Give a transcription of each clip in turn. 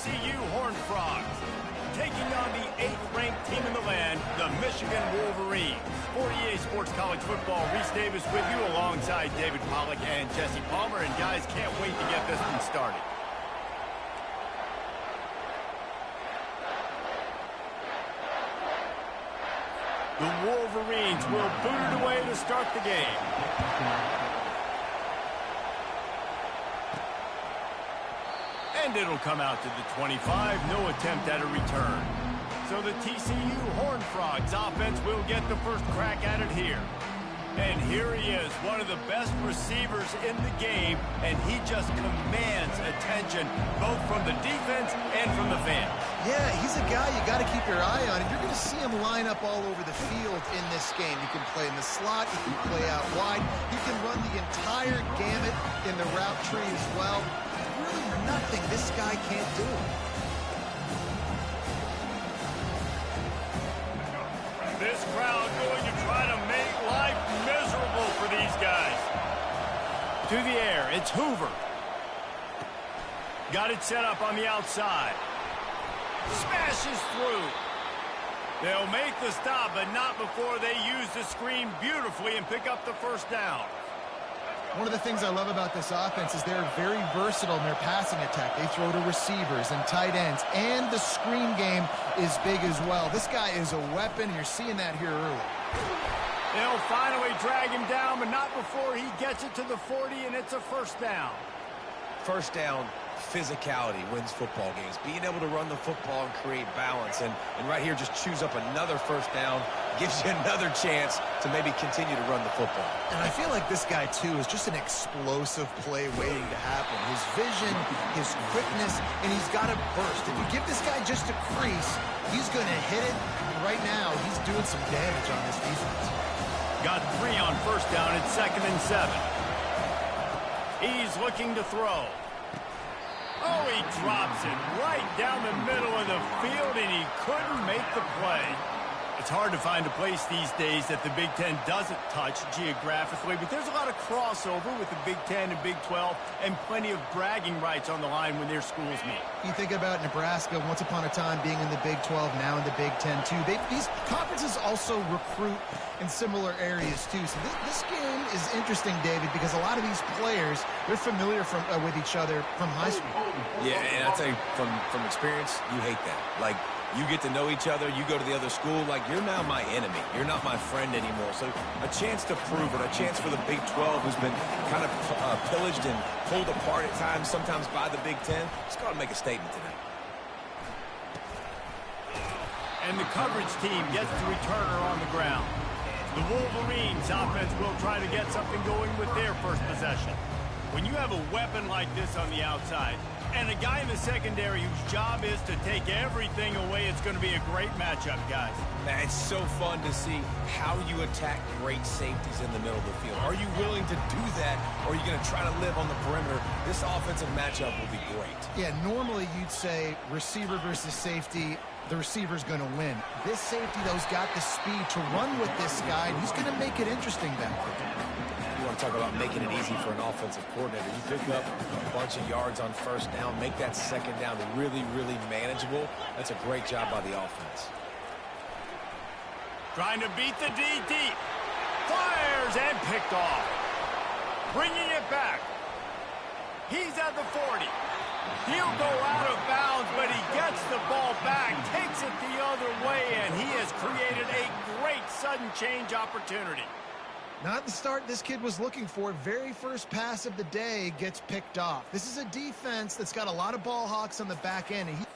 TCU Horned Frogs, taking on the 8th-ranked team in the land, the Michigan Wolverines. For EA Sports College Football, Reese Davis with you alongside David Pollack and Jesse Palmer. And guys, can't wait to get this one started. The Wolverines will boot it away to start the game. And it'll come out to the 25. No attempt at a return. So the TCU Horned Frogs offense will get the first crack at it here. And here he is, one of the best receivers in the game, and he just commands attention both from the defense and from the fans. Yeah, he's a guy you got to keep your eye on, and you're going to see him line up all over the field in this game. You can play in the slot, you can play out wide, you can run the entire gamut in the route tree as well. There's really nothing this guy can't do. This crowd going to try to make life miserable for these guys. To the air, it's Hoover. Got it set up on the outside. Smashes through. They'll make the stop, but not before they use the screen beautifully and pick up the first down. One of the things I love about this offense is they're very versatile in their passing attack. They throw to receivers and tight ends, and the screen game is big as well. This guy is a weapon, and you're seeing that here early. They'll finally drag him down, but not before he gets it to the 40, and it's a first down. First down, physicality wins football games. Being able to run the football and create balance, and right here just choose up another first down, gives you another chance to maybe continue to run the football. And I feel like this guy, too, is just an explosive play waiting to happen. His vision, his quickness, and he's got a burst. If you give this guy just a crease, he's going to hit it. And right now, he's doing some damage on this defense. Got 3 on first down. It's 2nd and 7. He's looking to throw. Oh, he drops it right down the middle of the field, and he couldn't make the play. It's hard to find a place these days that the Big Ten doesn't touch geographically, but there's a lot of crossover with the Big Ten and Big 12 and plenty of bragging rights on the line when their schools meet. You think about Nebraska once upon a time being in the Big 12, now in the Big 10 too. These conferences also recruit in similar areas too. So this game is interesting, David, because a lot of these players, they're familiar with each other from high school. Yeah, and I'll tell you from experience, you hate that. Like, you get to know each other, you go to the other school, like, you're now my enemy. You're not my friend anymore. So a chance to prove it, a chance for the Big 12, who's been kind of pillaged and pulled apart at times, sometimes by the Big 10. Just got to make a statement tonight. And the coverage team gets the returner on the ground. The Wolverines offense will try to get something going with their first possession. When you have a weapon like this on the outside, and a guy in the secondary whose job is to take everything away, it's going to be a great matchup, guys. Man, it's so fun to see how you attack great safeties in the middle of the field. Are you willing to do that, or are you going to try to live on the perimeter? This offensive matchup will be great. Yeah, normally you'd say receiver versus safety, the receiver's going to win. This safety, though, has got the speed to run with this guy, and he's going to make it interesting back there. You want to talk about making it easy for an offensive coordinator. You pick up a bunch of yards on first down, make that second down really, really manageable. That's a great job by the offense. Trying to beat the D deep. Fires and picked off. Bringing it back. He's at the 40. He'll go out of bounds, but he gets the ball back, takes it the other way, and he has created a great sudden change opportunity. Not the start this kid was looking for. Very first pass of the day gets picked off. This is a defense that's got a lot of ball hawks on the back end. And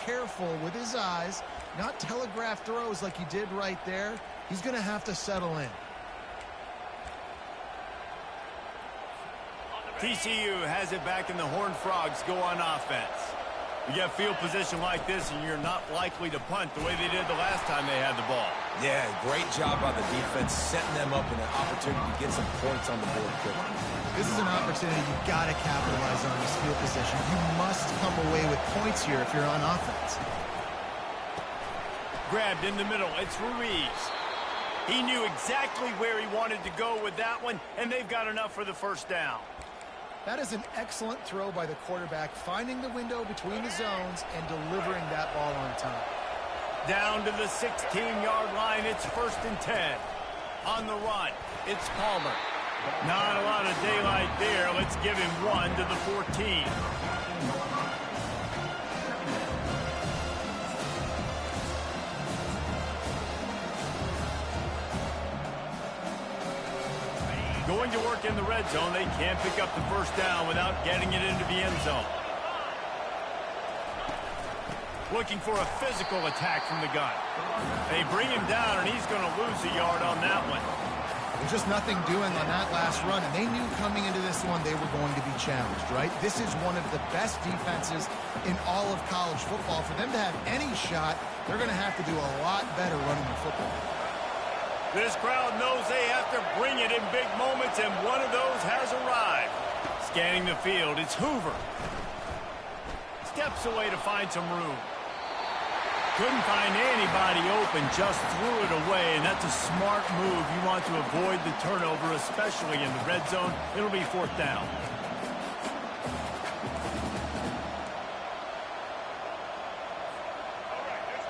careful with his eyes, not telegraph throws like he did right there. He's going to have to settle in. TCU has it back and the Horned Frogs go on offense. You get field position like this and you're not likely to punt the way they did the last time they had the ball. Yeah, great job by the defense, setting them up in an opportunity to get some points on the board quickly. This is an opportunity you've got to capitalize on this field position. You must come away with points here if you're on offense. Grabbed in the middle, it's Ruiz. He knew exactly where he wanted to go with that one, and they've got enough for the first down. That is an excellent throw by the quarterback, finding the window between the zones and delivering that ball on time. Down to the 16-yard line, it's 1st and 10. On the run, it's Palmer. Not a lot of daylight there. Let's give him 1 to the 14. Going to work in the red zone, they can't pick up the first down without getting it into the end zone. Looking for a physical attack from the gun. They bring him down, and he's going to lose a yard on that one. There's just nothing doing on that last run, and they knew coming into this one they were going to be challenged, right? This is one of the best defenses in all of college football. For them to have any shot, they're going to have to do a lot better running the football. This crowd knows they have to bring it in big moments, and one of those has arrived. Scanning the field, it's Hoover. Steps away to find some room. Couldn't find anybody open, just threw it away, and that's a smart move. You want to avoid the turnover, especially in the red zone. It'll be 4th down.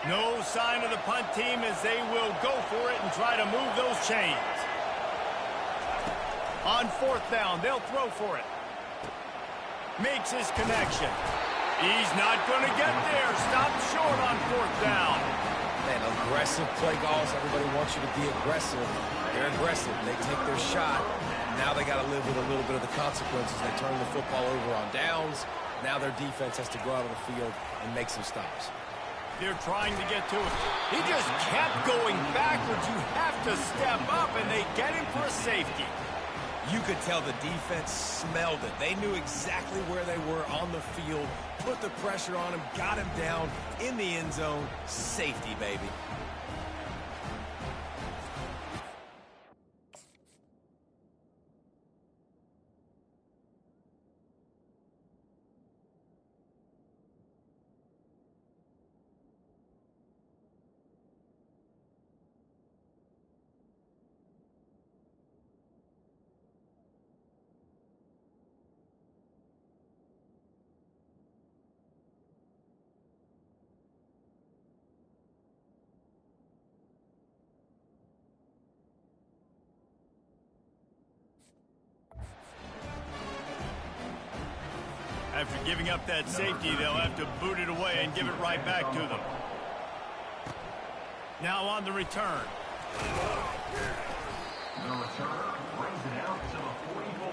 No sign of the punt team as they will go for it and try to move those chains. On 4th down, they'll throw for it. Makes his connection. He's not going to get there. Stopped short on 4th down. Man, aggressive play calls. Everybody wants you to be aggressive. They're aggressive. They take their shot. Now they got to live with a little bit of the consequences. They turn the football over on downs. Now their defense has to go out on the field and make some stops. They're trying to get to it. He just kept going backwards. You have to step up, and they get him for a safety. You could tell the defense smelled it. They knew exactly where they were on the field, put the pressure on him, got him down in the end zone. Safety, baby. After giving up that safety, they'll have to boot it away and give it right back to them. Now on the return. The returner brings it out to the 44,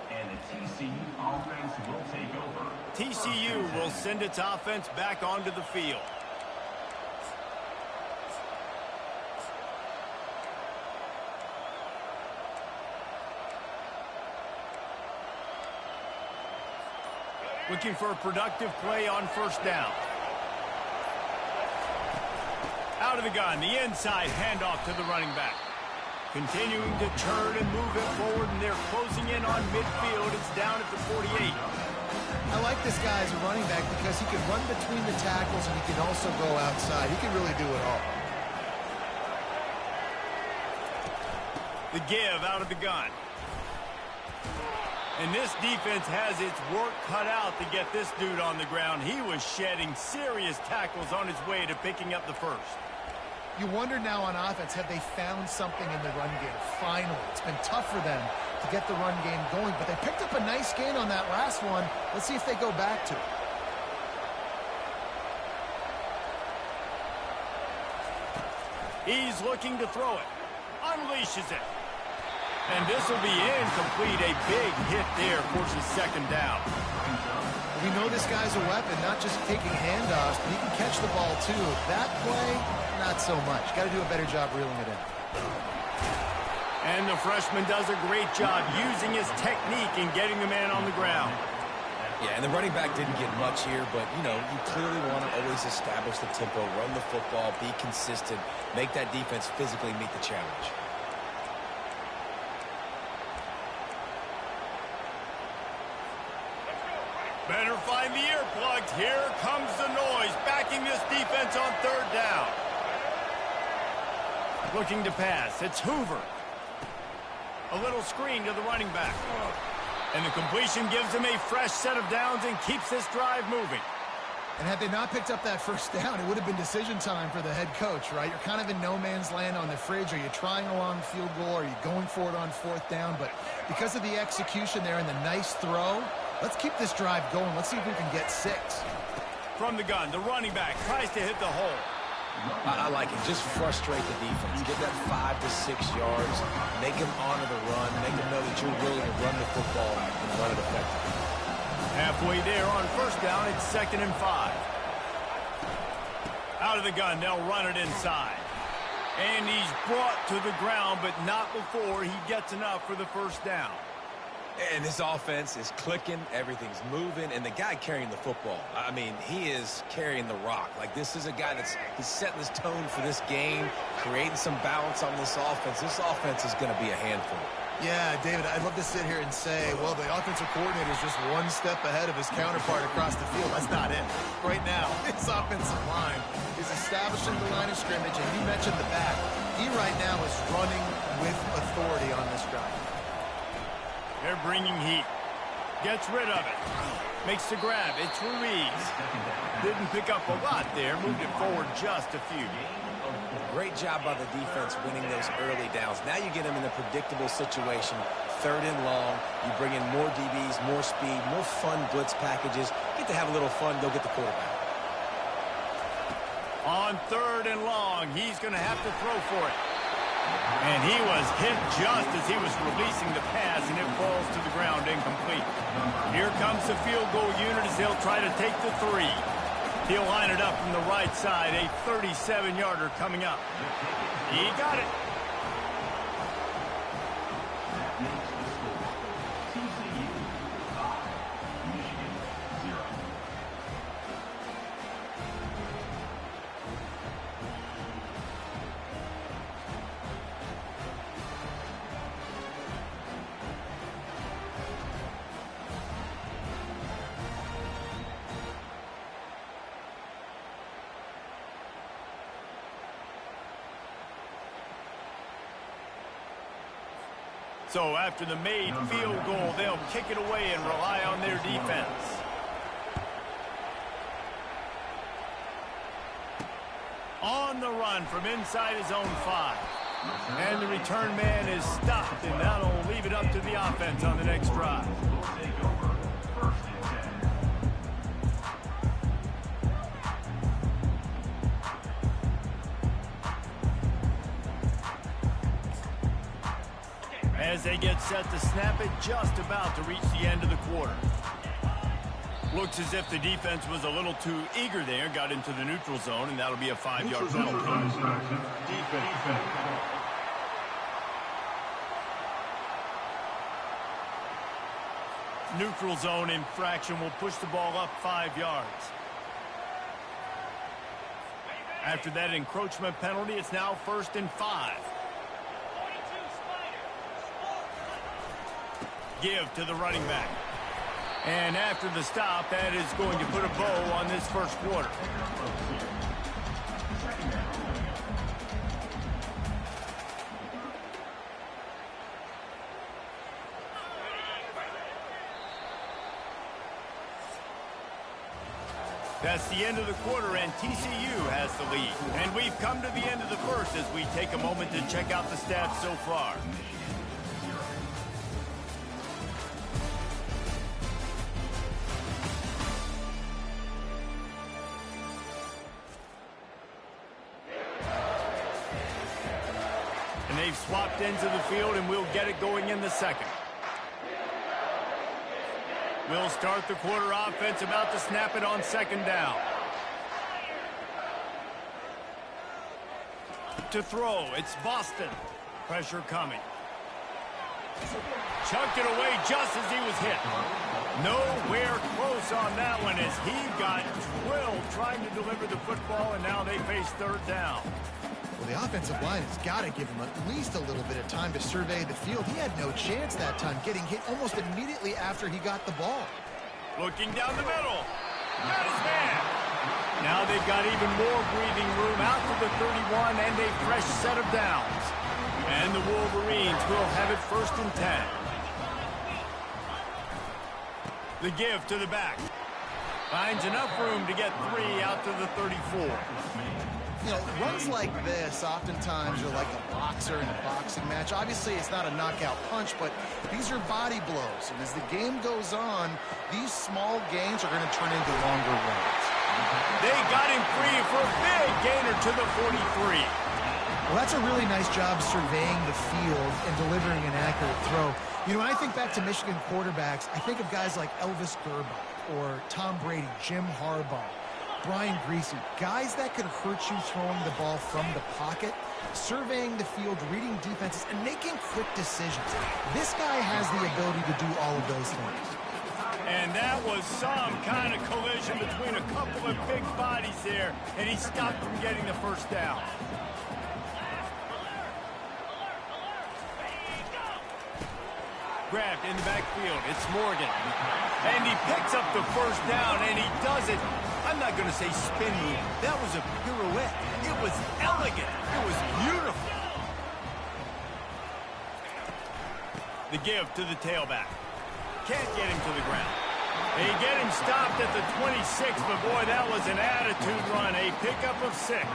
and the TCU offense will take over. TCU will send its offense back onto the field. Looking for a productive play on 1st down. Out of the gun, the inside handoff to the running back. Continuing to turn and move it forward, and they're closing in on midfield. It's down at the 48. I like this guy as a running back because he can run between the tackles and he can also go outside. He can really do it all. The give out of the gun. And this defense has its work cut out to get this dude on the ground. He was shedding serious tackles on his way to picking up the first. You wonder now on offense, have they found something in the run game? Finally, it's been tough for them to get the run game going, but they picked up a nice gain on that last one. Let's see if they go back to it. He's looking to throw it. Unleashes it. And this will be incomplete. A big hit there forces 2nd down. We know this guy's a weapon, not just taking handoffs, but he can catch the ball too. That play, not so much. Got to do a better job reeling it in. And the freshman does a great job using his technique and getting the man on the ground. Yeah, and the running back didn't get much here, but, you know, you clearly want to always establish the tempo, run the football, be consistent, make that defense physically meet the challenge. Better find the earplugs. Here comes the noise, backing this defense on third down. Looking to pass. It's Hoover. A little screen to the running back. And the completion gives him a fresh set of downs and keeps this drive moving. And had they not picked up that first down, it would have been decision time for the head coach, right? You're kind of in no man's land on the fridge. Are you trying a long field goal? Are you going for it on fourth down? But because of the execution there and the nice throw, let's keep this drive going. Let's see if we can get 6. From the gun, the running back tries to hit the hole. I like it. Just frustrate the defense. Get that 5 to 6 yards. Make them honor the run. Make them know that you're willing to run the football and run it effectively. Halfway there on first down, it's 2nd and 5. Out of the gun, they'll run it inside. And he's brought to the ground, but not before he gets enough for the first down. And this offense is clicking, everything's moving, and the guy carrying the football, I mean, he is carrying the rock. Like, this is a guy he's setting this tone for this game, creating some balance on this offense. This offense is going to be a handful. Yeah, David, I'd love to sit here and say, well, the offensive coordinator is just one step ahead of his counterpart across the field. That's not it. Right now, his offensive line is establishing the line of scrimmage, and you mentioned the back. He right now is running with authority on this drive. They're bringing heat. Gets rid of it. Makes the grab. It's Ruiz. Didn't pick up a lot there. Moved it forward just a few. Great job by the defense winning those early downs. Now you get them in a predictable situation. 3rd and long. You bring in more DBs, more speed, more fun blitz packages. Get to have a little fun. Go get the quarterback. On 3rd and long, he's going to have to throw for it. And he was hit just as he was releasing the pass, and it falls to the ground incomplete. Here comes the field goal unit as they'll try to take the 3. He'll line it up from the right side, a 37-yarder coming up. He got it. So after the made field goal, they'll kick it away and rely on their defense. On the run from inside his own 5. And the return man is stopped, and that'll leave it up to the offense on the next drive. As they get set to snap it, just about to reach the end of the quarter. Looks as if the defense was a little too eager there, got into the neutral zone, and that'll be a 5-yard penalty. Neutral zone infraction will push the ball up 5 yards. After that encroachment penalty, it's now 1st and 5. Give to the running back. And after the stop, that is going to put a bow on this first quarter. That's the end of the quarter, and TCU has the lead. And we've come to the end of the first as we take a moment to check out the stats so far. And they've swapped ends of the field, and we'll get it going in the second. We'll start the quarter offense, about to snap it on 2nd down. To throw, it's Boston. Pressure coming. Chucked it away just as he was hit. Nowhere close on that one as he got drilled trying to deliver the football, and now they face third down. Well, the offensive line has got to give him at least a little bit of time to survey the field. He had no chance that time, getting hit almost immediately after he got the ball. Looking down the middle. Got his man. Now they've got even more breathing room out to the 31 and a fresh set of downs. And the Wolverines will have it 1st and 10. The give to the back. Finds enough room to get 3 out to the 34. You know, runs like this oftentimes are like a boxer in a boxing match. Obviously, it's not a knockout punch, but these are body blows. And as the game goes on, these small gains are going to turn into longer runs. They got him free for a big gainer to the 43. Well, that's a really nice job surveying the field and delivering an accurate throw. You know, when I think back to Michigan quarterbacks, I think of guys like Elvis Gerbach or Tom Brady, Jim Harbaugh, Brian Griese, guys that could hurt you throwing the ball from the pocket, surveying the field, reading defenses, and making quick decisions. This guy has the ability to do all of those things. And that was some kind of collision between a couple of big bodies there, and he stopped from getting the first down. Grabbed in the backfield. It's Morgan. And he picks up the first down, and he does it. I'm not going to say spin move. That was a pirouette. It was elegant. It was beautiful. The give to the tailback. Can't get him to the ground. They get him stopped at the 26, but boy, that was an attitude run. A pickup of 6.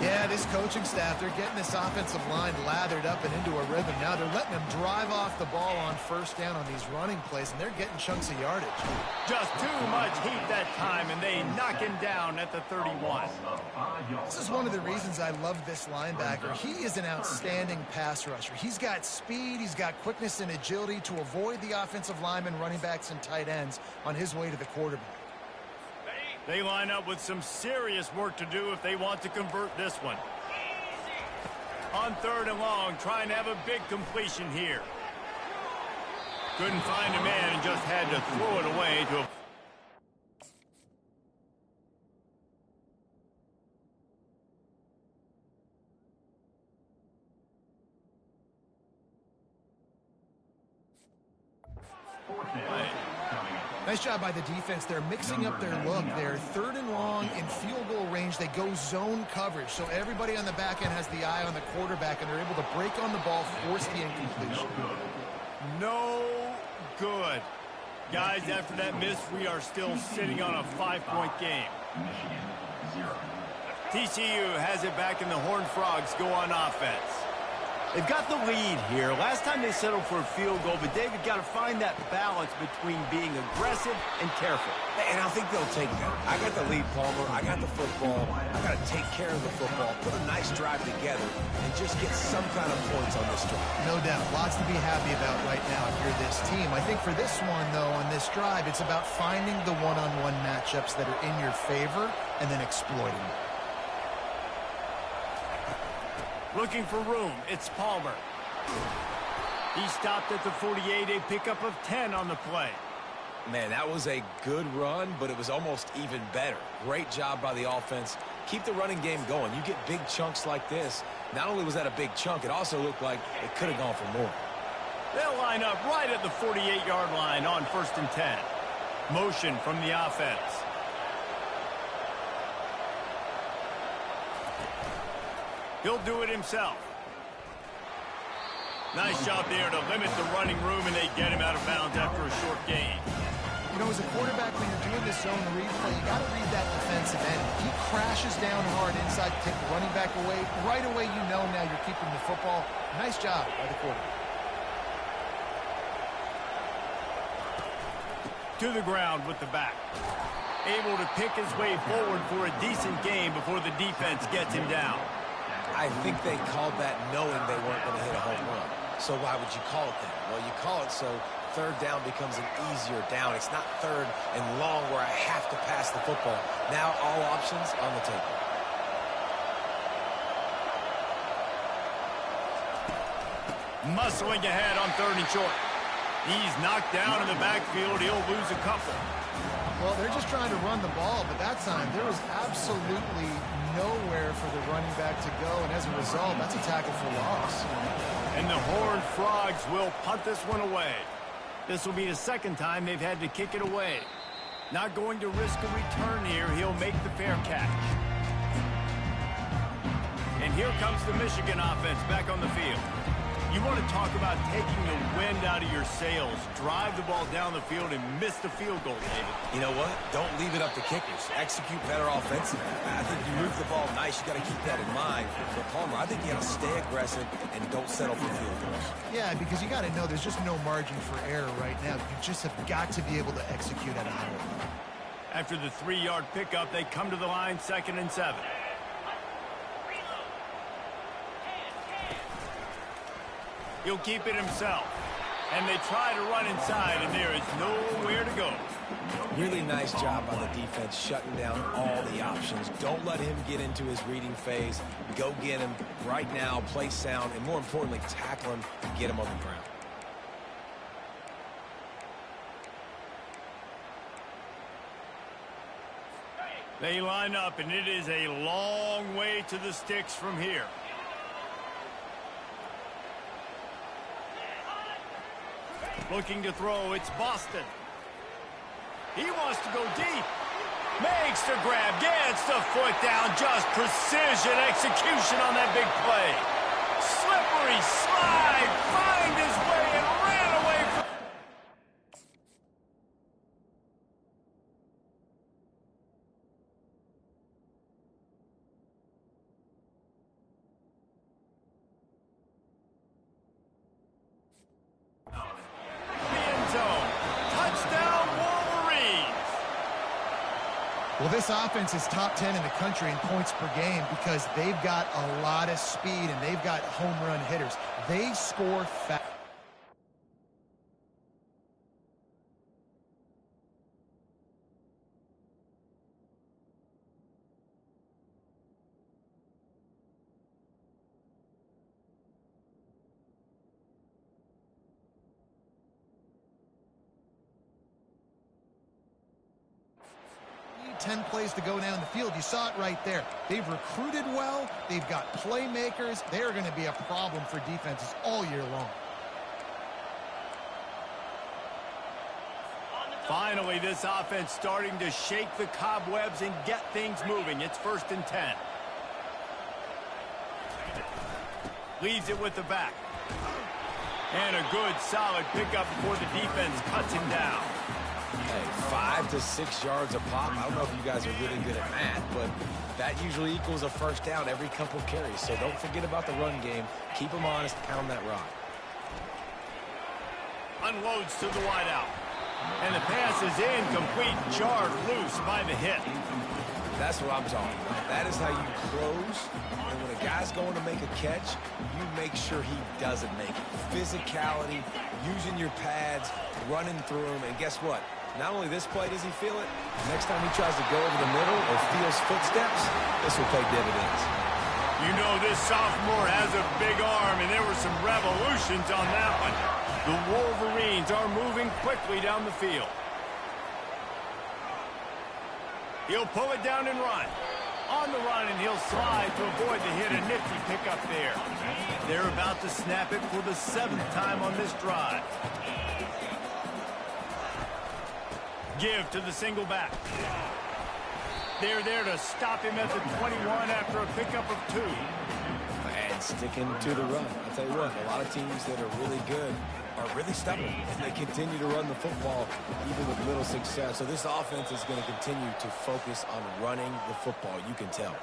Yeah, this coaching staff, they're getting this offensive line lathered up and into a rhythm. Now they're letting them drive off the ball on first down on these running plays, and they're getting chunks of yardage. Just too much heat that time, and they knock him down at the 31. This is one of the reasons I love this linebacker. He is an outstanding pass rusher. He's got speed, he's got quickness and agility to avoid the offensive linemen, running backs, and tight ends on his way to the quarterback. They line up with some serious work to do if they want to convert this one. On 3rd and long, trying to have a big completion here. Couldn't find a man and just had to throw it away to a... Nice job by the defense. They're mixing up their look. They're 3rd and long in field goal range. They go zone coverage. So everybody on the back end has the eye on the quarterback, and they're able to break on the ball, force the incompletion. No good. Guys, after that miss, we are still sitting on a 5-point game. TCU has it back, and the Horned Frogs go on offense. They've got the lead here. Last time they settled for a field goal, but David got to find that balance between being aggressive and careful. And I think they'll take that. I got the lead, Palmer. I got the football. I got to take care of the football, put a nice drive together, and just get some kind of points on this drive. No doubt. Lots to be happy about right now if you're this team. I think for this one, though, on this drive, it's about finding the one-on-one matchups that are in your favor and then exploiting them. Looking for room, it's Palmer. He stopped at the 48, a pickup of 10 on the play. Man, that was a good run, but it was almost even better. Great job by the offense. Keep the running game going. You get big chunks like this. Not only was that a big chunk, it also looked like it could have gone for more. They'll line up right at the 48-yard line on 1st and 10. Motion from the offense. He'll do it himself. Nice job there to limit the running room, and they get him out of bounds after a short gain. You know, as a quarterback, when you're doing this zone replay, you got to read that defensive end. He crashes down hard inside to take the running back away. Right away, you know now you're keeping the football. Nice job by the quarterback. To the ground with the back. Able to pick his way forward for a decent gain before the defense gets him down. I think they called that knowing they weren't going to hit a home run. So why would you call it that? Well, you call it so 3rd down becomes an easier down. It's not 3rd and long where I have to pass the football. Now all options on the table. Muscling ahead on 3rd and short. He's knocked down in the backfield. He'll lose a couple. Well, they're just trying to run the ball, but that time there was absolutely nowhere for the running back to go, and as a result, that's a tackle for loss. And the Horned Frogs will punt this one away. This will be the 2nd time they've had to kick it away. Not going to risk a return here. He'll make the fair catch. And here comes the Michigan offense back on the field. You want to talk about taking the wind out of your sails. Drive the ball down the field and miss the field goal, David. You know what? Don't leave it up to kickers. Execute better offensively. I think you move the ball nice. You got to keep that in mind. But Palmer, I think you got to stay aggressive and don't settle for field goals. Yeah, because you got to know there's just no margin for error right now. You just have got to be able to execute at a high level. After the 3-yard pickup, they come to the line, 2nd and 7. He'll keep it himself. And they try to run inside, and there is nowhere to go. Really nice job by the defense shutting down all the options. Don't let him get into his reading phase. Go get him right now, play sound, and more importantly, tackle him and get him on the ground. They line up, and it is a long way to the sticks from here. Looking to throw, it's Boston. He wants to go deep. Makes the grab, gets the foot down, just precision execution on that big play. Slippery slide, find his way and ran away from... Well, this offense is top 10 in the country in points per game because they've got a lot of speed and they've got home run hitters. They score fast. need 10 plays to go down the field. You saw it right there. They've recruited well. They've got playmakers. They are going to be a problem for defenses all year long. Finally, this offense starting to shake the cobwebs and get things moving. It's 1st and 10. Leaves it with the back. And a good, solid pickup before the defense cuts him down. Hey, 5 to 6 yards a pop. I don't know if you guys are really good at math, but that usually equals a first down every couple carries. So don't forget about the run game. Keep them honest. Pound that rock. Unloads to the wideout. And the pass is incomplete, jarred loose by the hit. That's what I'm talking about. That is how you close. And when a guy's going to make a catch, you make sure he doesn't make it. Physicality, using your pads, running through him. And guess what? Not only this play does he feel it, next time he tries to go over the middle or feels footsteps, this will pay dividends. You know this sophomore has a big arm, and there were some revolutions on that one. The Wolverines are moving quickly down the field. He'll pull it down and run. On the run, and he'll slide to avoid the hit. A nifty pickup there. They're about to snap it for the 7th time on this drive. Give to the single back. They're there to stop him at the 21 after a pickup of 2. And sticking to the run. I'll tell you what, a lot of teams that are really good are really stubborn, and they continue to run the football even with little success. So this offense is going to continue to focus on running the football. You can tell.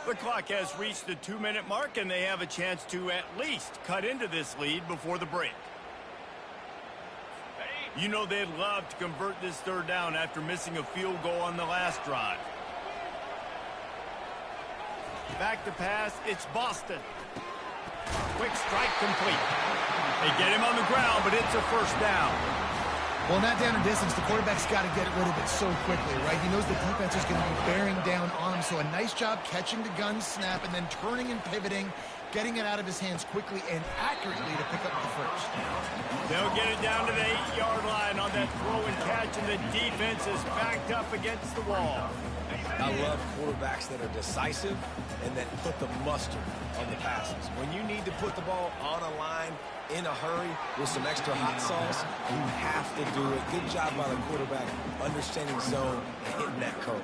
The clock has reached the 2-minute mark, and they have a chance to at least cut into this lead before the break. You know they'd love to convert this 3rd down after missing a field goal on the last drive. Back to pass, it's Boston. Quick strike complete. They get him on the ground, but it's a 1st down. Well, in that down and distance, the quarterback's got to get rid of it so quickly, right? He knows the defense is going to be bearing down on him, so a nice job catching the gun snap and then turning and pivoting, getting it out of his hands quickly and accurately to pick up the first. They'll get it down to the 8-yard line on that throw and catch, and the defense is backed up against the wall. I love quarterbacks that are decisive and that put the mustard on the passes. When you need to put the ball on a line in a hurry with some extra hot sauce, you have to do it. Good job by the quarterback understanding zone and hitting that curl.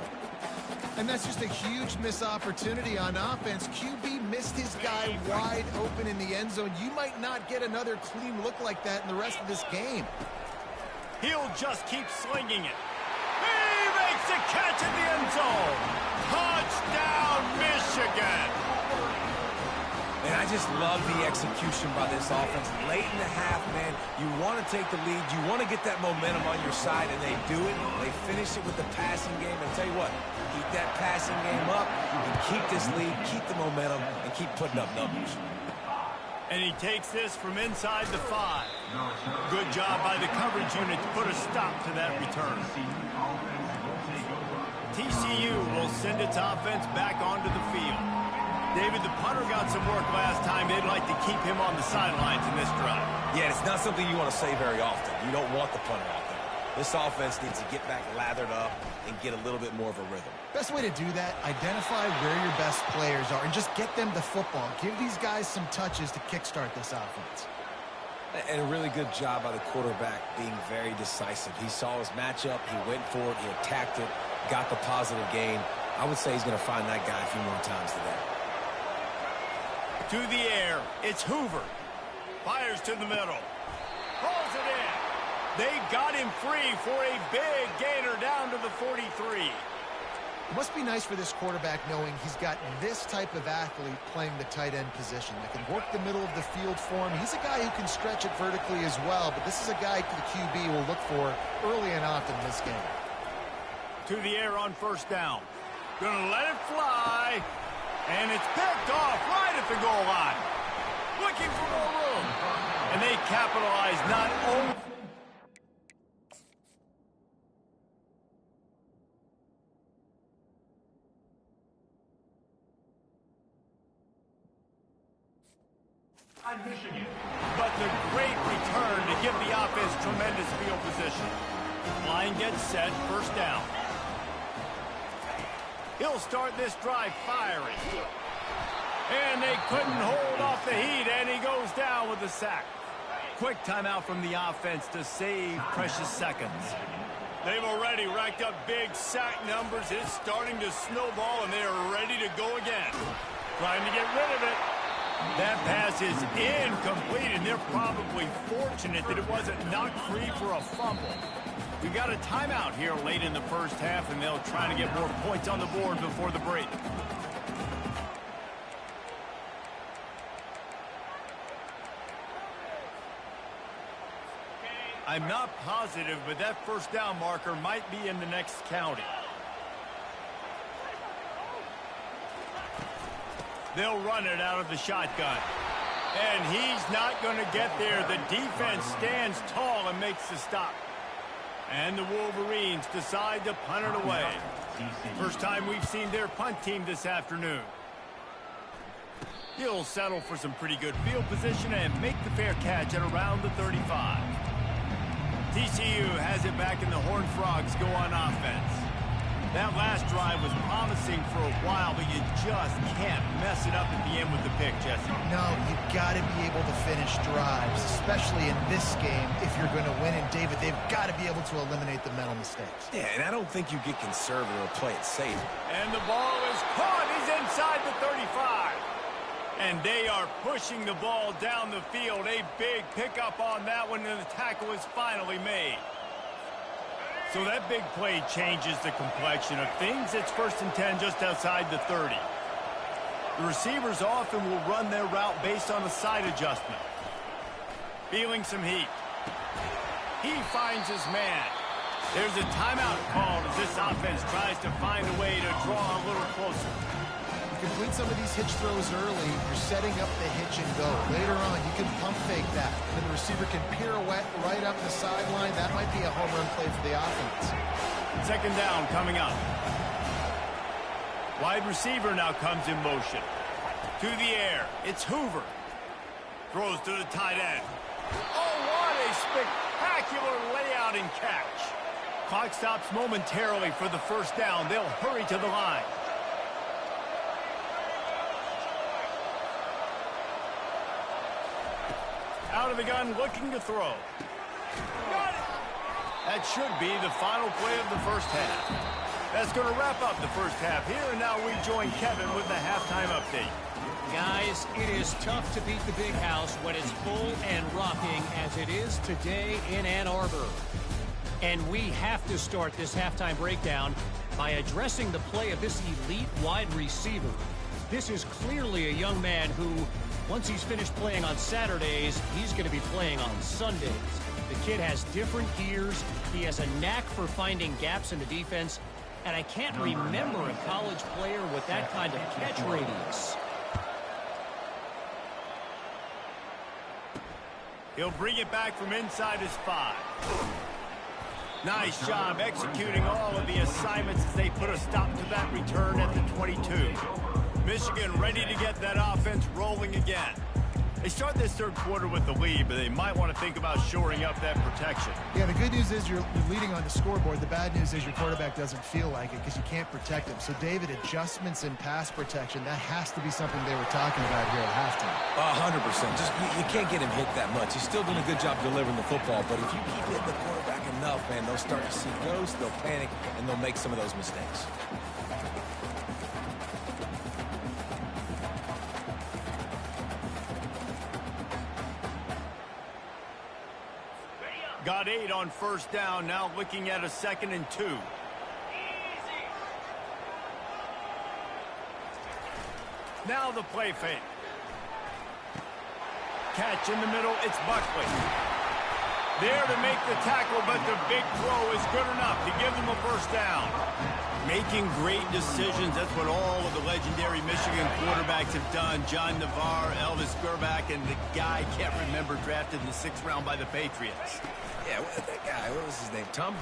And that's just a huge missed opportunity on offense. QB missed his guy wide open in the end zone. You might not get another clean look like that in the rest of this game. He'll just keep slinging it. He makes a catch in the end zone. Touchdown, Michigan. And I just love the execution by this offense. Late in the half, man, you want to take the lead. You want to get that momentum on your side, and they do it. They finish it with the passing game. And tell you what, keep that passing game up. You can keep this lead, keep the momentum, and keep putting up numbers. And he takes this from inside the 5. Good job by the coverage unit to put a stop to that return. TCU will send its offense back onto the field. David, the punter got some work last time. They'd like to keep him on the sidelines in this drive. Yeah, it's not something you want to say very often. You don't want the punter out there. This offense needs to get back lathered up and get a little bit more of a rhythm. Best way to do that, identify where your best players are and just get them the football. Give these guys some touches to kickstart this offense. And a really good job by the quarterback being very decisive. He saw his matchup, he went for it, he attacked it, got the positive gain. I would say he's going to find that guy a few more times today. To the air, it's Hoover. Fires to the middle. Pulls it in. They got him free for a big gainer down to the 43. It must be nice for this quarterback knowing he's got this type of athlete playing the tight end position that can work the middle of the field for him. He's a guy who can stretch it vertically as well, but this is a guy the QB will look for early and often in this game. To the air on first down. Gonna let it fly. And it's picked off right at the goal line. Looking for more room. And they capitalize not only... Michigan. But the great return to give the offense tremendous field position. Line gets set, first down. He'll start this drive firing. And they couldn't hold off the heat, and he goes down with a sack. Quick timeout from the offense to save precious seconds. They've already racked up big sack numbers. It's starting to snowball, and they are ready to go again. Trying to get rid of it. That pass is incomplete, and they're probably fortunate that it wasn't knocked free for a fumble. We got a timeout here late in the first half, and they'll try to get more points on the board before the break. I'm not positive, but that first down marker might be in the next county. They'll run it out of the shotgun. And he's not going to get there. The defense stands tall and makes the stop. And the Wolverines decide to punt it away. First time we've seen their punt team this afternoon. He'll settle for some pretty good field position and make the fair catch at around the 35. TCU has it back and the Horned Frogs go on offense. That last drive was promising for a while, but you just can't mess it up at the end with the pick, Jesse. No, you've got to be able to finish drives, especially in this game if you're going to win. And, David, they've got to be able to eliminate the mental mistakes. Yeah, and I don't think you get conservative or play it safe. And the ball is caught. He's inside the 35. And they are pushing the ball down the field. A big pickup on that one, and the tackle is finally made. So that big play changes the complexion of things. It's 1st and 10 just outside the 30. The receivers often will run their route based on a side adjustment. Feeling some heat. He finds his man. There's a timeout called as this offense tries to find a way to draw a little closer. complete some of these hitch throws early, you're setting up the hitch and go. Later on, you can pump fake that. And then the receiver can pirouette right up the sideline. That might be a home run play for the offense. Second down coming up. Wide receiver now comes in motion. To the air. It's Hoover. Throws to the tight end. Oh, what a spectacular layout and catch. Clock stops momentarily for the first down. They'll hurry to the line. Out of the gun, looking to throw. Got it! That should be the final play of the first half. That's going to wrap up the first half here, and now we join Kevin with the halftime update. Guys, it is tough to beat the Big House when it's full and rocking as it is today in Ann Arbor. And we have to start this halftime breakdown by addressing the play of this elite wide receiver. This is clearly a young man who, once he's finished playing on Saturdays, he's going to be playing on Sundays. The kid has different gears. He has a knack for finding gaps in the defense. And I can't remember a college player with that kind of catch radius. He'll bring it back from inside his 5. Nice job executing all of the assignments as they put a stop to that return at the 22. Michigan ready to get that offense rolling again. They start this third quarter with the lead, but they might want to think about shoring up that protection. Yeah, the good news is you're leading on the scoreboard. The bad news is your quarterback doesn't feel like it because you can't protect him. So, David, adjustments in pass protection, that has to be something they were talking about here at halftime. 100%. Just you can't get him hit that much. He's still doing a good job delivering the football, but if you keep hitting the quarterback enough, man, they'll start to see ghosts, they'll panic, and they'll make some of those mistakes. Got 8 on first down, now looking at a 2nd and 2. Now the play fake. Catch in the middle, it's Buckley. There to make the tackle, but the big throw is good enough to give them a first down. Making great decisions, that's what all of the legendary Michigan quarterbacks have done. John Navarre, Elvis Grbac, and the guy, can't remember, drafted in the 6th round by the Patriots. Yeah, that guy, what was his name? Tom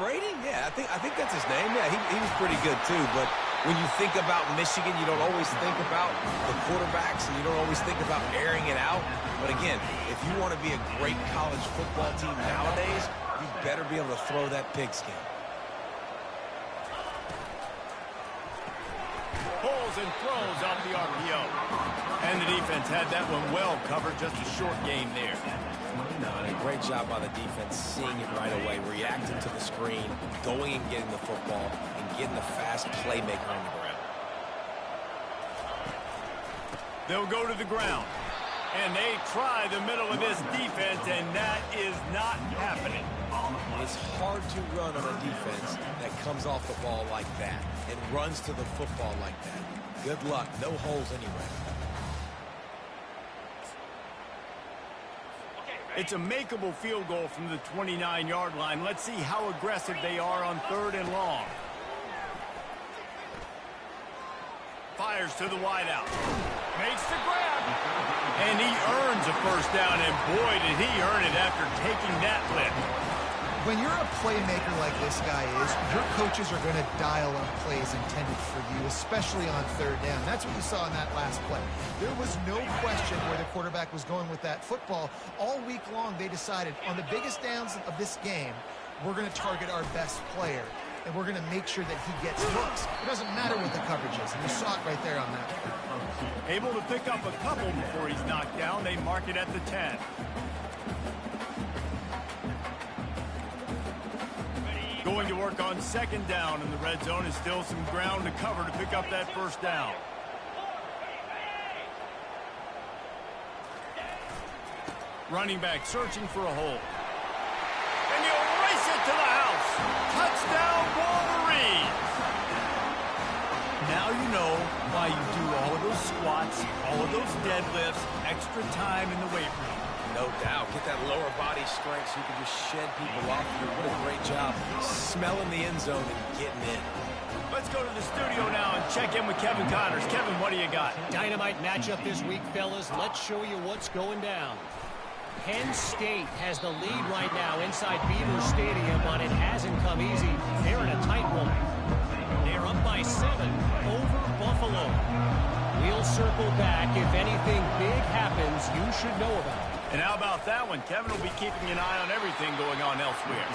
Brady? Yeah, I think that's his name. Yeah, he was pretty good too. But when you think about Michigan, you don't always think about the quarterbacks, and you don't always think about airing it out. But again, if you want to be a great college football team nowadays, you better be able to throw that pigskin. Pulls and throws off the RPO. And the defense had that one well covered, just a short game there. Great job by the defense, seeing it right away, reacting to the screen, going and getting the football, and getting a fast playmaker on the ground. They'll go to the ground. And they try the middle of this defense, and that is not happening. It's hard to run on a defense that comes off the ball like that and runs to the football like that. Good luck. No holes anywhere. It's a makeable field goal from the 29-yard line. Let's see how aggressive they are on 3rd and long. Fires to the wideout. Makes the grab. And he earns a first down, and boy, did he earn it after taking that lift. When you're a playmaker like this guy is, your coaches are going to dial up plays intended for you, especially on 3rd down. That's what you saw in that last play. There was no question where the quarterback was going with that football. All week long, they decided on the biggest downs of this game, we're going to target our best player, and we're going to make sure that he gets looks. It doesn't matter what the coverage is, and you saw it right there on that play. Able to pick up a couple before he's knocked down. They mark it at the 10. Going to work on 2nd down, and the red zone is still some ground to cover to pick up that first down. Running back searching for a hole. And he'll race it to the house. Touchdown, Wolverines! Now you know why you do all of those squats, all of those deadlifts, extra time in the weight room. No doubt. Get that lower body strength so you can just shed people off here. What a great job smelling the end zone and getting in. Let's go to the studio now and check in with Kevin Connors. Kevin, what do you got? Dynamite matchup this week, fellas. Let's show you what's going down. Penn State has the lead right now inside Beaver Stadium, but it hasn't come easy. They're in a tight one. They're up by 7 over Buffalo. We'll circle back. If anything big happens, you should know about it. And how about that one? Kevin will be keeping an eye on everything going on elsewhere.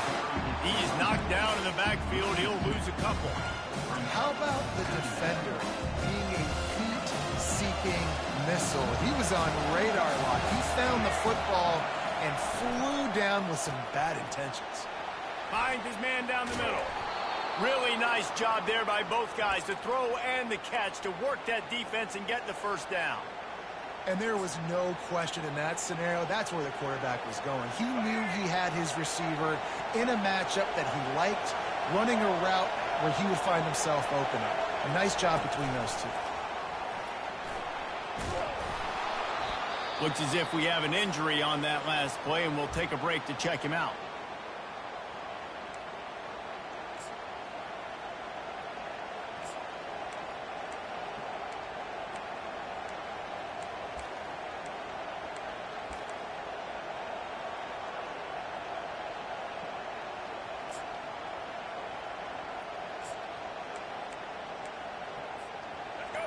He's knocked down in the backfield. He'll lose a couple. How about the defender being a heat-seeking missile? He was on radar lock. He found the football and flew down with some bad intentions. Finds his man down the middle. Really nice job there by both guys, the throw and the catch, to work that defense and get the first down. And there was no question in that scenario. That's where the quarterback was going. He knew he had his receiver in a matchup that he liked, running a route where he would find himself open up. A nice job between those two. Looks as if we have an injury on that last play, and we'll take a break to check him out.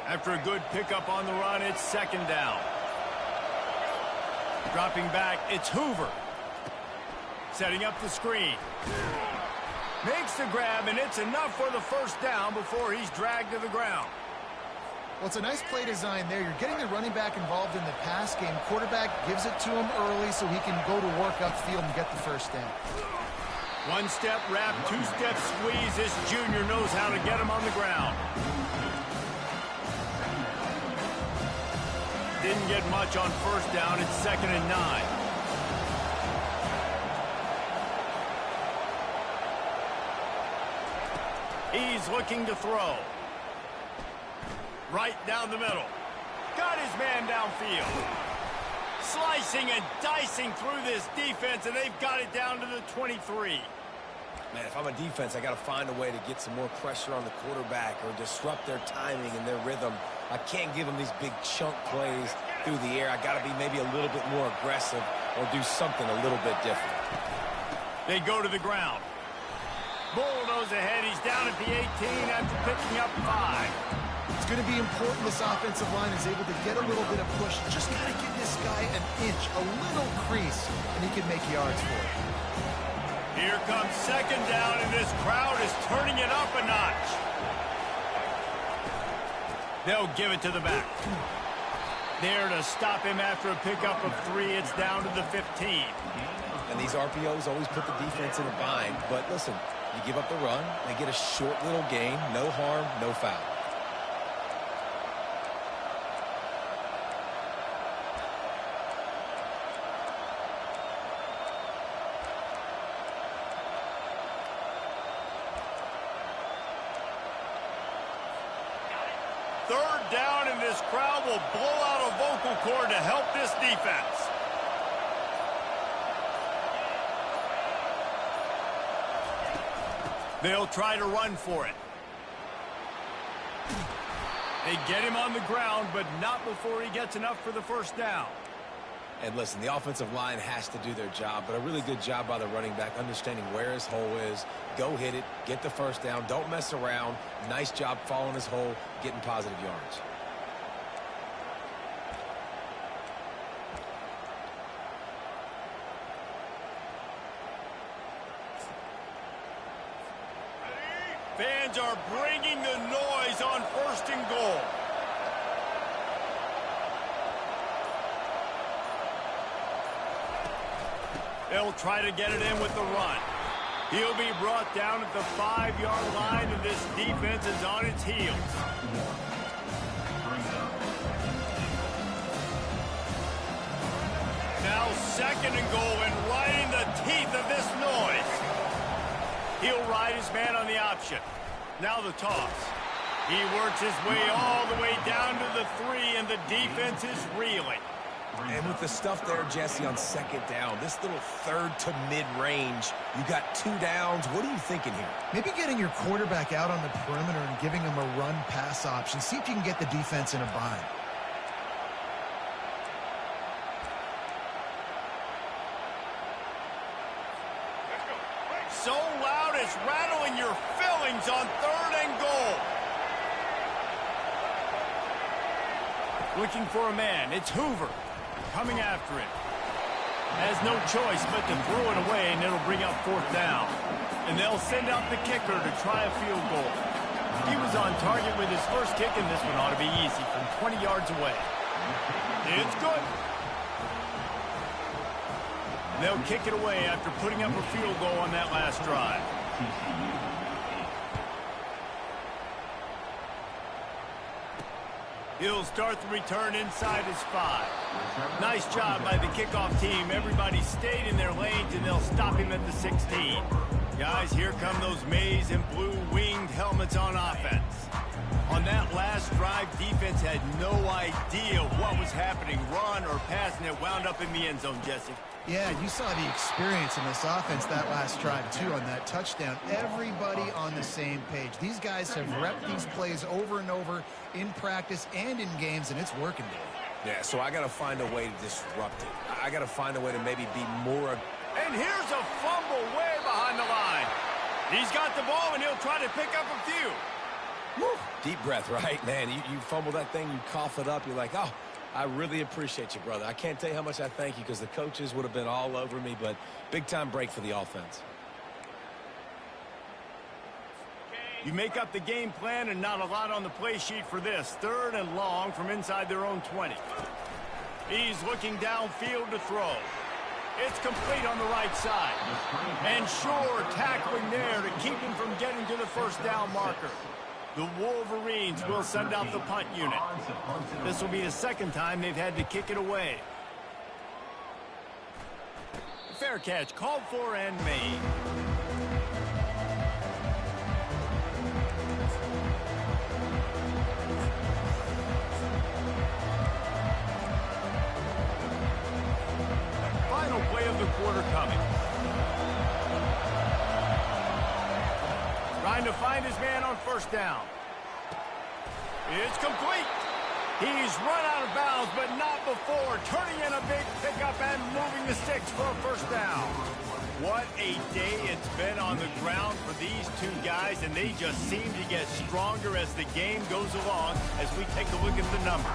After a good pickup on the run, it's second down. Dropping back, it's Hoover. Setting up the screen. Makes the grab, and it's enough for the first down before he's dragged to the ground. Well, it's a nice play design there. You're getting the running back involved in the pass game. Quarterback gives it to him early so he can go to work upfield and get the first down. One-step wrap, two-step squeeze. This junior knows how to get him on the ground. Didn't get much on first down. It's 2nd and 9. He's looking to throw. Right down the middle. Got his man downfield. Slicing and dicing through this defense, and they've got it down to the 23. Man, if I'm a defense, I got to find a way to get some more pressure on the quarterback or disrupt their timing and their rhythm. I can't give them these big chunk plays through the air. I got to be maybe a little bit more aggressive or do something a little bit different. They go to the ground. Bulldoze ahead. He's down at the 18 after picking up 5. It's going to be important this offensive line is able to get a little bit of push. Just got to give this guy an inch, a little crease, and he can make yards for it. Here comes second down, and this crowd is turning it up a notch. They'll give it to the back. There to stop him after a pickup of 3. It's down to the 15. And these RPOs always put the defense in a bind. But listen, you give up the run, they get a short little gain, no harm, no foul. Third down, and this crowd will blow out a vocal cord to help this defense. They'll try to run for it. They get him on the ground, but not before he gets enough for the first down. And listen, the offensive line has to do their job, but a really good job by the running back understanding where his hole is. Go hit it, get the first down, don't mess around. Nice job following his hole, getting positive yards. Fans are bringing the noise on 1st and goal. They'll try to get it in with the run. He'll be brought down at the 5-yard line, and this defense is on its heels. Now 2nd and goal, and right in the teeth of this noise. He'll ride his man on the option. Now the toss. He works his way all the way down to the 3, and the defense is reeling. And with the stuff there, Jesse, on second down, this little third to mid-range, you got 2 downs. What are you thinking here? Maybe getting your quarterback out on the perimeter and giving him a run-pass option. See if you can get the defense in a bind. So loud it's rattling your fillings on 3rd and goal. Looking for a man. It's Hoover coming after it. Has no choice but to throw it away, and it'll bring up 4th down. And they'll send out the kicker to try a field goal. He was on target with his first kick, and this one ought to be easy from 20 yards away. It's good. They'll kick it away after putting up a field goal on that last drive. He'll start the return inside his 5. Nice job by the kickoff team. Everybody stayed in their lanes, and they'll stop him at the 16. Guys, here come those maize and blue winged helmets on offense. On that last drive, defense had no idea what was happening. Run or pass, and it wound up in the end zone, Jesse. Yeah, you saw the experience in this offense that last drive, too, on that touchdown. Everybody on the same page. These guys have repped these plays over and over in practice and in games, and it's working, Dave. Yeah, so I got to find a way to disrupt it. I got to find a way to maybe be more... And here's a fumble way behind the line. He's got the ball, and he'll try to pick up a few. Woo. Deep breath, right, man? You fumble that thing, you cough it up, you're like, oh, I really appreciate you, brother. I can't tell you how much I thank you because the coaches would have been all over me, but big-time break for the offense. You make up the game plan and not a lot on the play sheet for this. 3rd and long from inside their own 20. He's looking downfield to throw. It's complete on the right side. And sure, tackling there to keep him from getting to the 1st down marker. The Wolverines will send out the punt unit. This will be the 2nd time they've had to kick it away. Fair catch called for and made. Final play of the quarter coming. Trying to find his man on 1st down. It's complete. He's run out of bounds, but not before turning in a big pickup and moving the sticks for a 1st down. What a day it's been on the ground for these 2 guys, and they just seem to get stronger as the game goes along as we take a look at the numbers.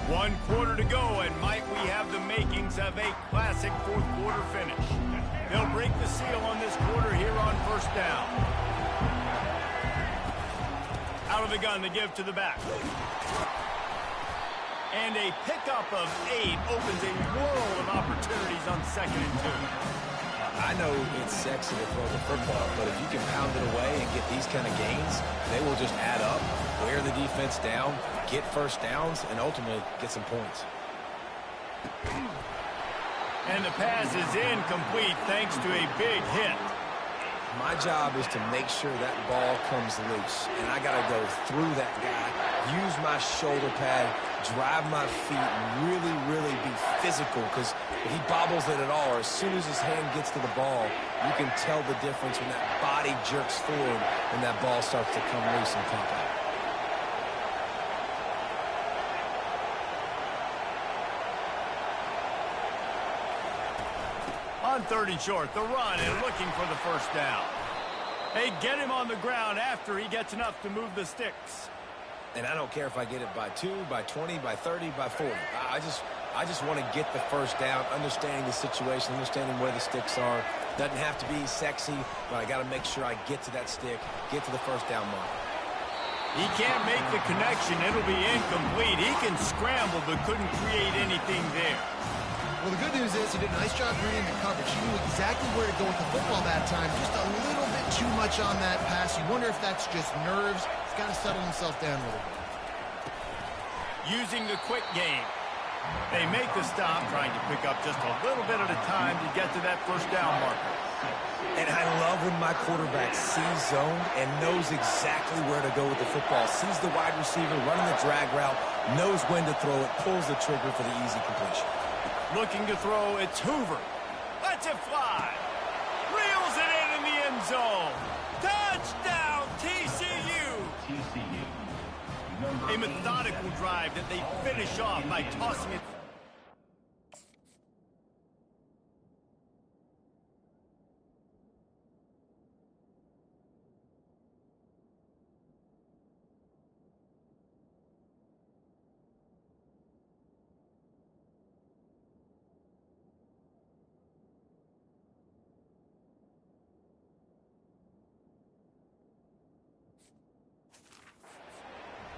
1 quarter to go, and might we have the makings of a classic 4th quarter finish. They'll break the seal on this quarter here on 1st down. Out of the gun to give to the back. And a pickup of 8 opens a world of opportunities on 2nd and 2. I know it's sexy to throw the football, but if you can pound it away and get these kind of gains, they will just add up, wear the defense down, get 1st downs, and ultimately get some points. And the pass is incomplete thanks to a big hit. My job is to make sure that ball comes loose, and I got to go through that guy, use my shoulder pad, drive my feet, and really be physical, because if he bobbles it at all, or as soon as his hand gets to the ball, you can tell the difference when that body jerks forward and that ball starts to come loose and pop out. On 3rd and short, the run and looking for the 1st down. They get him on the ground after he gets enough to move the sticks. And I don't care if I get it by 2, by 20, by 30, by 40. I just want to get the 1st down, understanding the situation, understanding where the sticks are. Doesn't have to be sexy, but I got to make sure I get to that stick, get to the 1st down mark. He can't make the connection. It'll be incomplete. He can scramble, but couldn't create anything there. Well, the good news is he did a nice job reading the coverage. He knew exactly where to go with the football that time. Just a little bit too much on that pass. You wonder if that's just nerves. He's got to settle himself down a little bit. Using the quick game. They make the stop, trying to pick up just a little bit at a time to get to that 1st down marker. And I love when my quarterback sees zone and knows exactly where to go with the football. Sees the wide receiver running the drag route, knows when to throw it, pulls the trigger for the easy completion. Looking to throw, it's Hoover. Lets it fly. Reels it in the end zone. Touchdown, TCU. TCU. A methodical drive that they finish off by tossing it.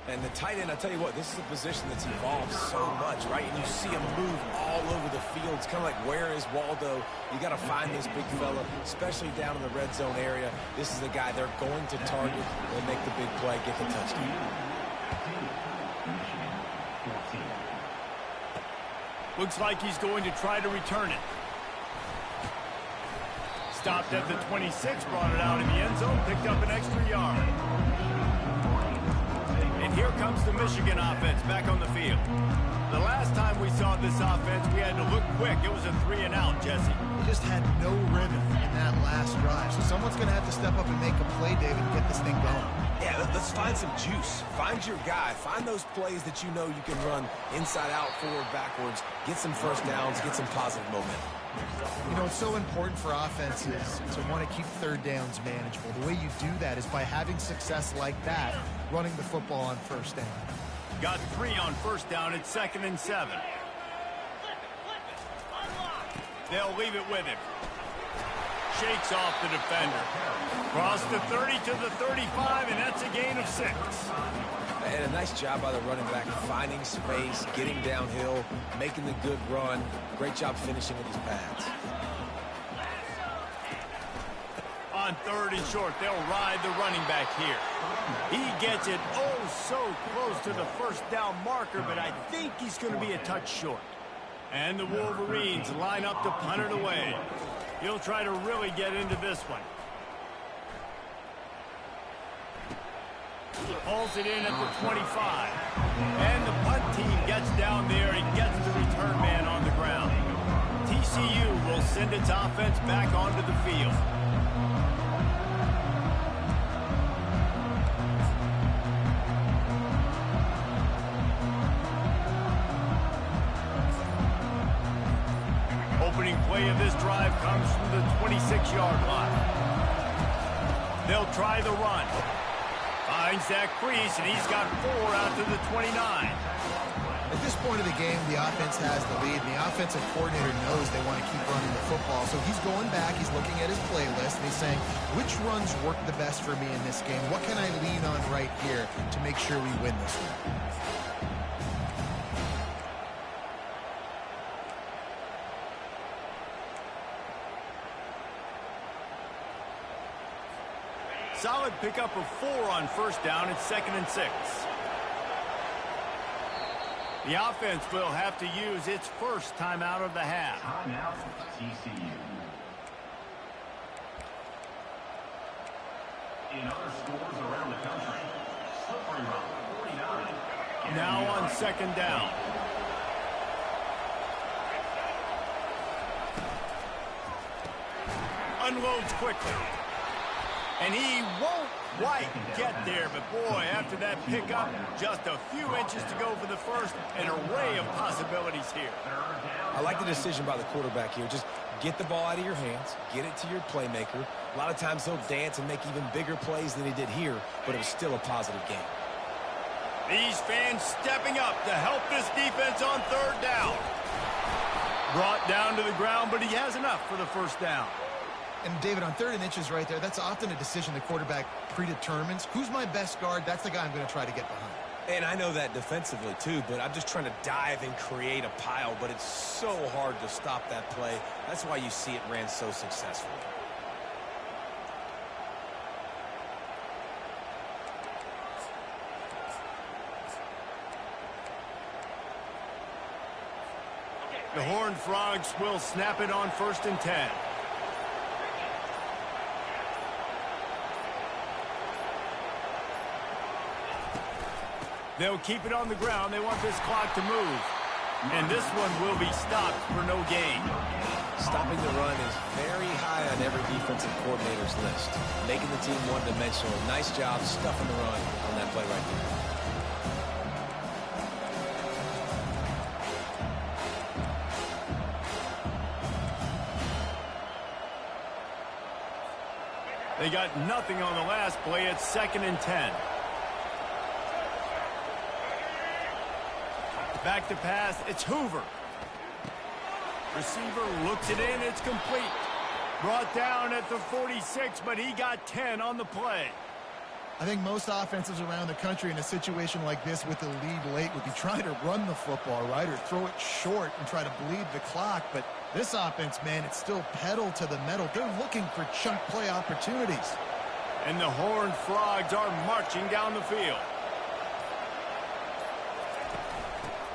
And the tight end, I tell you what, this is a position that's evolved so much, right? And you see him move all over the field. It's kind of like, where is Waldo? You got to find this big fella, especially down in the red zone area. This is the guy they're going to target and make the big play, get the touchdown. Looks like he's going to try to return it. Stopped at the 26, brought it out in the end zone, picked up an extra yard. And here comes the Michigan offense back on the field. The last time we saw this offense, we had to look quick. It was a 3-and-out, Jesse. He just had no rhythm in that last drive. So someone's going to have to step up and make a play, David, and get this thing going. Yeah, let's find some juice. Find your guy. Find those plays that you know you can run inside out, forward, backwards. Get some first downs. Get some positive momentum. You know, it's so important for offenses to want to keep third downs manageable. The way you do that is by having success like that, running the football on first down. Got 3 on first down. It's 2nd and 7. They'll leave it with him. Shakes off the defender. Cross the 30 to the 35, and that's a gain of 6. And a nice job by the running back, finding space, getting downhill, making the good run. Great job finishing with his pads. On 3rd and short, they'll ride the running back here. He gets it so close to the first down marker, but I think he's going to be a touch short. And the Wolverines line up to punt it away. He'll try to really get into this one. Pulls it in at the 25. And the punt team gets down there and gets the return man on the ground. TCU will send its offense back onto the field. Opening play of this drive comes from the 26-yard line. They'll try the run. Finds that crease, and he's got 4 out to the 29. At this point of the game, the offense has the lead, and the offensive coordinator knows they want to keep running the football. So he's going back, he's looking at his playlist, and he's saying, which runs work the best for me in this game? What can I lean on right here to make sure we win this one? Solid pickup of 4 on first down. It's 2nd and 6. The offense will have to use its first timeout of the half. Timeout, TCU. In other schools around the country, slippery route 49. Now on 2nd down. Unloads quickly. And he won't quite get there, but boy, after that pickup, just a few inches to go for the first, an array of possibilities here. I like the decision by the quarterback here. Just get the ball out of your hands, get it to your playmaker. A lot of times he'll dance and make even bigger plays than he did here, but it was still a positive game. These fans stepping up to help this defense on 3rd down. Brought down to the ground, but he has enough for the first down. And, David, on 3rd and inches right there, that's often a decision the quarterback predetermines. Who's my best guard? That's the guy I'm going to try to get behind. And I know that defensively, too, but I'm just trying to dive and create a pile, but it's so hard to stop that play. That's why you see it ran so successfully. The Horned Frogs will snap it on 1st and 10. They'll keep it on the ground. They want this clock to move. And this one will be stopped for no gain. Stopping the run is very high on every defensive coordinator's list. Making the team one-dimensional. Nice job stuffing the run on that play right there. They got nothing on the last play. It's 2nd and 10. Back to pass. It's Hoover. Receiver looks it in. It's complete. Brought down at the 46, but he got 10 on the play. I think most offenses around the country in a situation like this with the lead late would be trying to run the football, right, or throw it short and try to bleed the clock. But this offense, man, it's still pedal to the metal. They're looking for chunk play opportunities. And the Horned Frogs are marching down the field.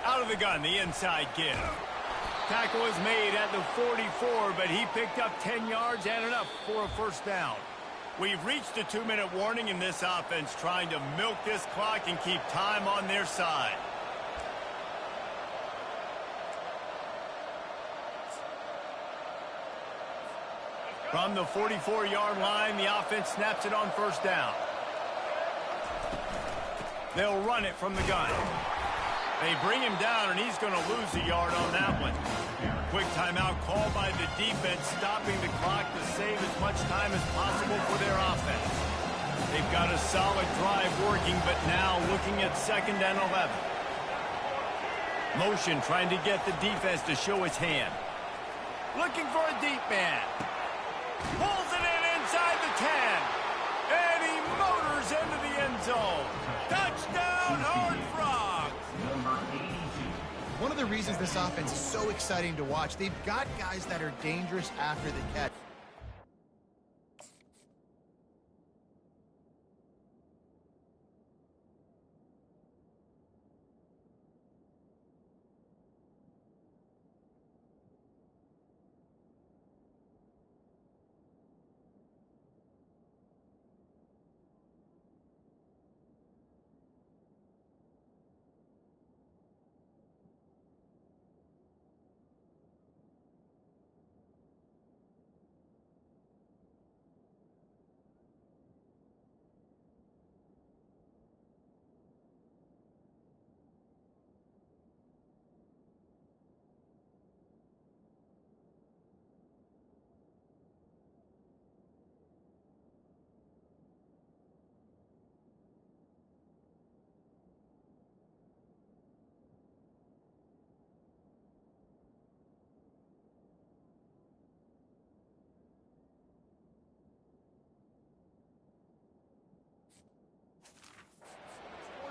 Out of the gun, the inside give. Tackle is made at the 44, but he picked up 10 yards and enough for a first down. We've reached a 2-minute warning in this offense, trying to milk this clock and keep time on their side. From the 44-yard line, the offense snaps it on first down. They'll run it from the gun. They bring him down, and he's going to lose a yard on that one. Quick timeout called by the defense, stopping the clock to save as much time as possible for their offense. They've got a solid drive working, but now looking at 2nd and 11. Motion trying to get the defense to show his hand. Looking for a deep man. Pulls it in inside the 10. And he motors into the end zone. Touchdown, Horned Frogs. One of the reasons this offense is so exciting to watch, they've got guys that are dangerous after the catch.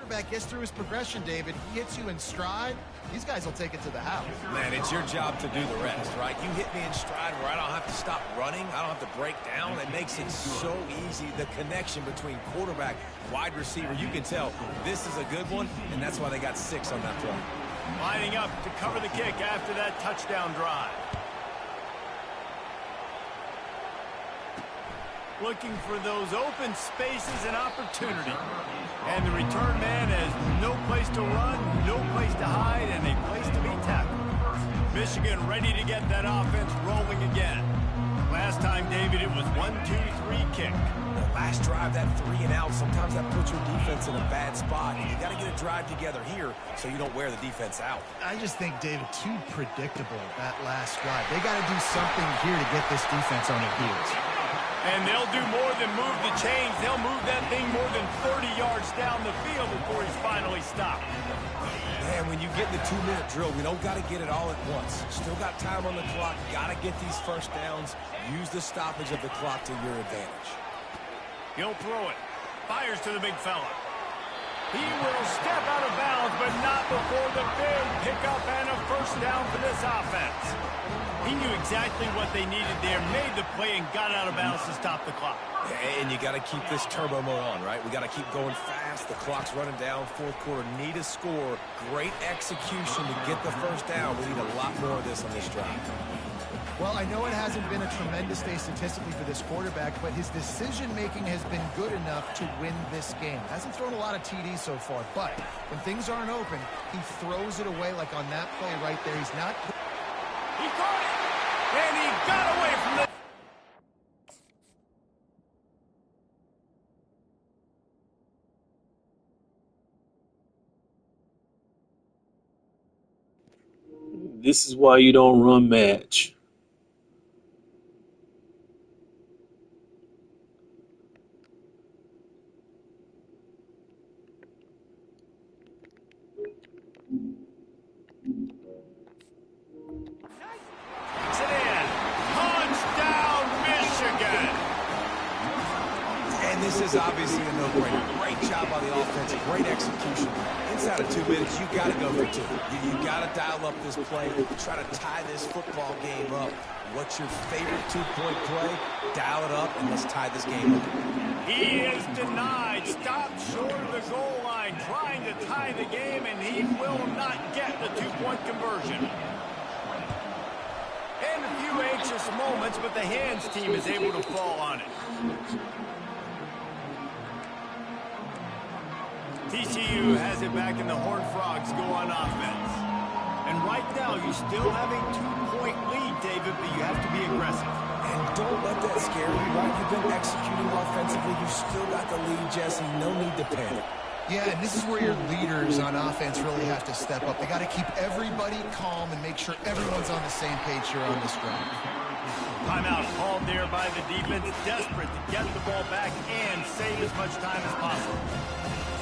Quarterback gets through his progression, David. He hits you in stride. These guys will take it to the house. Man, it's your job to do the rest, right? You hit me in stride where I don't have to stop running. I don't have to break down. It makes it so easy. The connection between quarterback, wide receiver, you can tell this is a good one, and that's why they got 6 on that play. Lining up to cover the kick after that touchdown drive. Looking for those open spaces and opportunity. And the return man has no place to run, no place to hide, and a place to be tackled. Michigan ready to get that offense rolling again. Last time, David, it was 1-2-3 kick. The last drive, that 3 and out, sometimes that puts your defense in a bad spot. And you got to get a drive together here so you don't wear the defense out. I just think, David, too predictable that last drive. They got to do something here to get this defense on their heels. And they'll do more than move the chains. They'll move that thing more than 30 yards down the field before he's finally stopped. Man, when you get in the 2-minute drill, we don't got to get it all at once. Still got time on the clock. Got to get these first downs. Use the stoppage of the clock to your advantage. He'll throw it. Fires to the big fella. He will step out of bounds, but not before the big pickup and a first down for this offense. He knew exactly what they needed there, made the play, and got out of bounds to stop the clock. And you got to keep this turbo mode on, right? We got to keep going fast. fast. The clock's running down. Fourth quarter, need a score. Great execution to get the first down. We need a lot more of this on this drive. Well, I know it hasn't been a tremendous day statistically for this quarterback, but his decision-making has been good enough to win this game. Hasn't thrown a lot of TDs so far, but when things aren't open, he throws it away like on that play right there. He's not... He caught it, and he got away from the... This is why you don't run match. This is obviously a no-brainer. Great job by the offense. Great execution. Inside of 2 minutes, you got to go for 2. You got to dial up this play. Try to tie this football game up. What's your favorite 2-point play? Dial it up, and let's tie this game up. He is denied. Stopped short of the goal line, trying to tie the game, and he will not get the 2-point conversion. And a few anxious moments, but the hands team is able to fall on it. TCU has it back, and the Horned Frogs go on offense. And right now, you still have a 2-point lead, David, but you have to be aggressive. And don't let that scare you, right? You've been executing offensively. You still got the lead, Jesse. No need to panic. Yeah, and this is where your leaders on offense really have to step up. They got to keep everybody calm and make sure everyone's on the same page here on this drive. Timeout called there by the defense, desperate to get the ball back and save as much time as possible.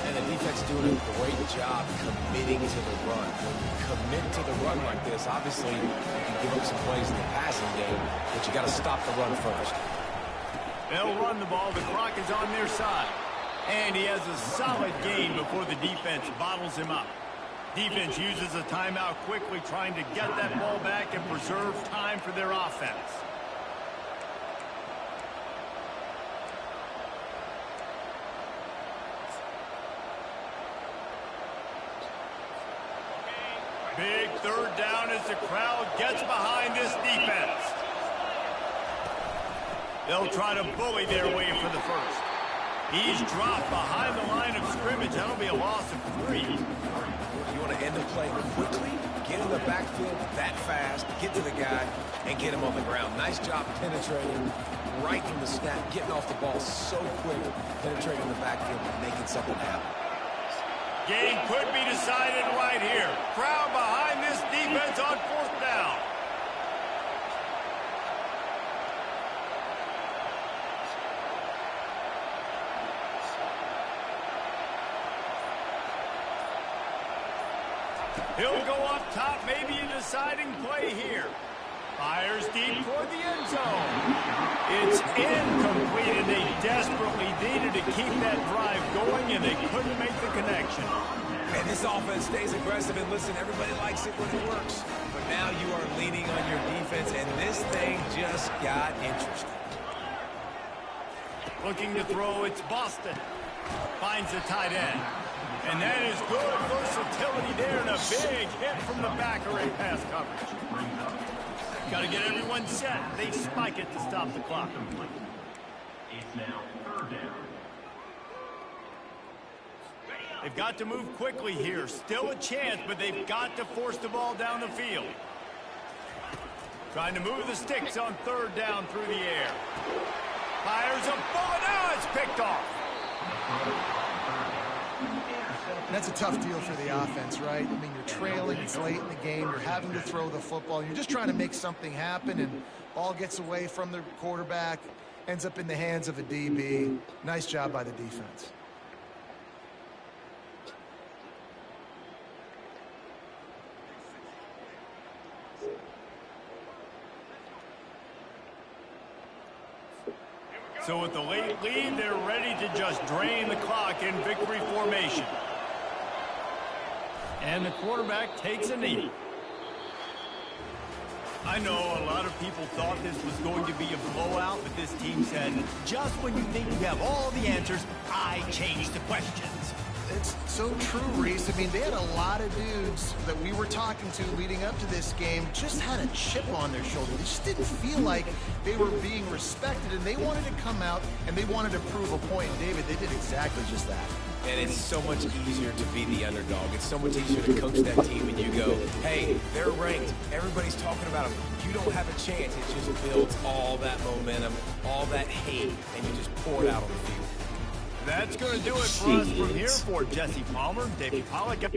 And the defense doing a great job committing to the run. When you commit to the run like this, obviously you can give up some plays in the passing game, but you got to stop the run first. They'll run the ball. The clock is on their side. And he has a solid gain before the defense bottles him up. Defense uses a timeout quickly, trying to get that ball back and preserve time for their offense. Big third down as the crowd gets behind this defense. They'll try to bully their way for the first. He's dropped behind the line of scrimmage. That'll be a loss of 3. You want to end the play quickly, get in the backfield that fast, get to the guy, and get him on the ground. Nice job penetrating right from the snap, getting off the ball so quick, penetrating the backfield and making something happen. Game could be decided right here. Crowd behind this defense on 4th down. He'll go up top, maybe a deciding play here. Fires deep toward the end zone. It's incomplete, and they desperately needed to keep that drive going, and they couldn't make the connection. And this offense stays aggressive, and listen, everybody likes it when it works. But now you are leaning on your defense, and this thing just got interesting. Looking to throw, it's Boston. Finds the tight end. And that is good versatility there, and a big hit from the backer in pass coverage. Got to get everyone set. They spike it to stop the clock. It's now 3rd down. They've got to move quickly here. Still a chance, but they've got to force the ball down the field. Trying to move the sticks on 3rd down through the air. Fires a bullet. Now it's picked off. That's a tough deal for the offense, right? I mean, you're trailing, it's late in the game, you're having to throw the football, you're just trying to make something happen, and ball gets away from the quarterback, ends up in the hands of a DB. Nice job by the defense. So with the late lead, they're ready to just drain the clock in victory formation. And the quarterback takes a knee. I know a lot of people thought this was going to be a blowout, but this team said, just when you think you have all the answers, I change the questions. It's so true, Reese. I mean, they had a lot of dudes that we were talking to leading up to this game just had a chip on their shoulder. They just didn't feel like they were being respected, and they wanted to come out and they wanted to prove a point. And David, they did exactly just that. And it's so much easier to be the underdog. It's so much easier to coach that team and you go, hey, they're ranked. Everybody's talking about them. You don't have a chance. It just builds all that momentum, all that hate, and you just pour it out on the field. That's going to do it for us from here. For Jesse Palmer, Davey Pollack.